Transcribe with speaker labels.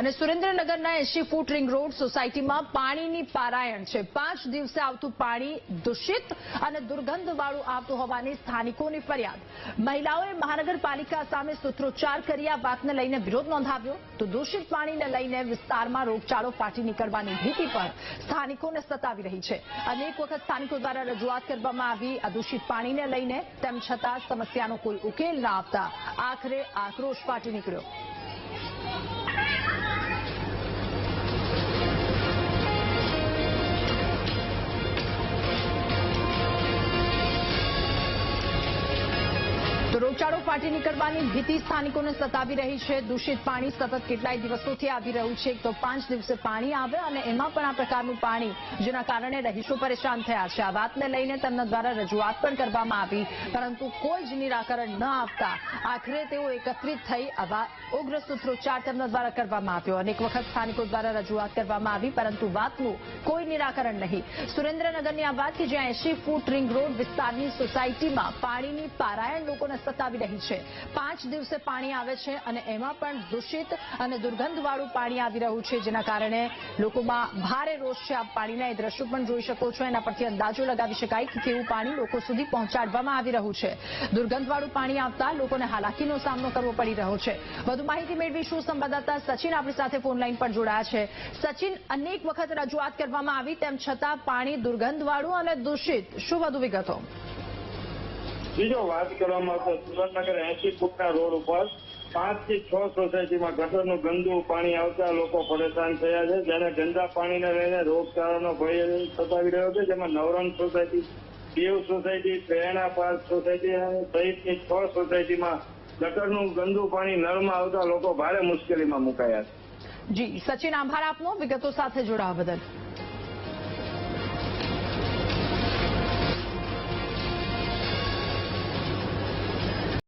Speaker 1: અને સુરેન્દ્રનગરના 80 foot ring road સોસાયટીમાં પાણીની પારાયણ છે। 5 દિવસે આવતું પાણી દૂષિત અને દુર્ગંધવાળું આવતું હોવાની સ્થાનિકોની ફરિયાદ। મહિલાઓએ મહાનગરપાલિકા સામે સૂત્રોચ્ચાર કરી આ વાતને લઈને વિરોધ નોંધાવ્યો તો દૂષિત પાણીને લઈને વિસ્તારમાં રોગચાળો ફાટી નીકળવાની ભીતિ પણ સ્થાનિકોને સતાવી રહી છે। અનેક વખત સ્થાનિકો દ્વારા રજૂઆત કરવામાં આવી આ દૂષિત પાણીને લઈને, તેમ છતાં સમસ્યાનો કોઈ ઉકેલ ન આવતા આખરે આક્રોશ ફાટી નીકળ્યો। તો રોગચાળો ફાટી નીકળવાની ભીતિ સ્થાનિકોને સતાવી રહી છે। દૂષિત પાણી સતત કેટલાય દિવસોથી આવી રહ્યું છે। તો 5 દિવસે પાણી આવે અને એમાં પણ આ પ્રકારનું પાણી, જેના કારણે રહીશો પરેશાન થયા છે। આ વાતને લઈને તેમના દ્વારા રજૂઆત પણ કરવામાં આવી, પરંતુ કોઈ જ નિરાકરણ ન આવતા આખરે તેઓ એકત્રિત થઈ આવા ઉગ્ર સૂત્રોચ્ચાર તેમના દ્વારા કરવામાં આવ્યો। અનેક વખત સ્થાનિકો દ્વારા રજૂઆત કરવામાં આવી, પરંતુ વાતનું કોઈ નિરાકરણ નહીં। સુરેન્દ્રનગરની આ વાત કે જ્યાં 80 ફૂટ રિંગ રોડ વિસ્તારની સોસાયટીમાં પાણીની પારાયણ લોકોને સતાવી રહી છે। 5 દિવસે પાણી આવે છે અને એમાં પણ દૂષિત અને દુર્ગંધવાળું પાણી આવી રહ્યું છે, જેના કારણે લોકોમાં ભારે રોષ છે। આપ પાણીના એ દ્રશ્યો પણ જોઈ શકો છો, એના પરથી અંદાજો લગાવી શકાય કે કેવું પાણી લોકો સુધી પહોંચાડવામાં આવી રહ્યું છે। દુર્ગંધવાળું પાણી આવતા લોકોને હાલાકીનો સામનો કરવો પડી રહ્યો છે। વધુ માહિતી મેળવીશું। સંવાદદાતા સચિન આપણી સાથે ફોન લાઈન પર જોડાયા છે। સચિન, અનેક વખત રજૂઆત કરવામાં આવી, તેમ છતાં પાણી દુર્ગંધવાળું અને દૂષિત, શું વધુ વિગતો?
Speaker 2: બીજો વાત કરવામાં આવે તો સુરેન્દ્રનગર 80 ફૂટના રોડ ઉપર 5 થી 6 સોસાયટીમાં ગટરનું ગંદુ પાણી આવતા લોકો પરેશાન થયા છે, જેને ગંદા પાણીને લઈને રોગચાળાનો ભય સતાવી રહ્યો છે। જેમાં નવરંગ સોસાયટી, દેવ સોસાયટી, પ્રેરણા પાર્ક સોસાયટી સહિતની 6 સોસાયટીમાં ગટરનું ગંદુ પાણી નળમાં આવતા લોકો ભારે મુશ્કેલીમાં મુકાયા છે।
Speaker 1: જી સચિન, આભાર આપનો વિગતો સાથે જોડાવા બદલ।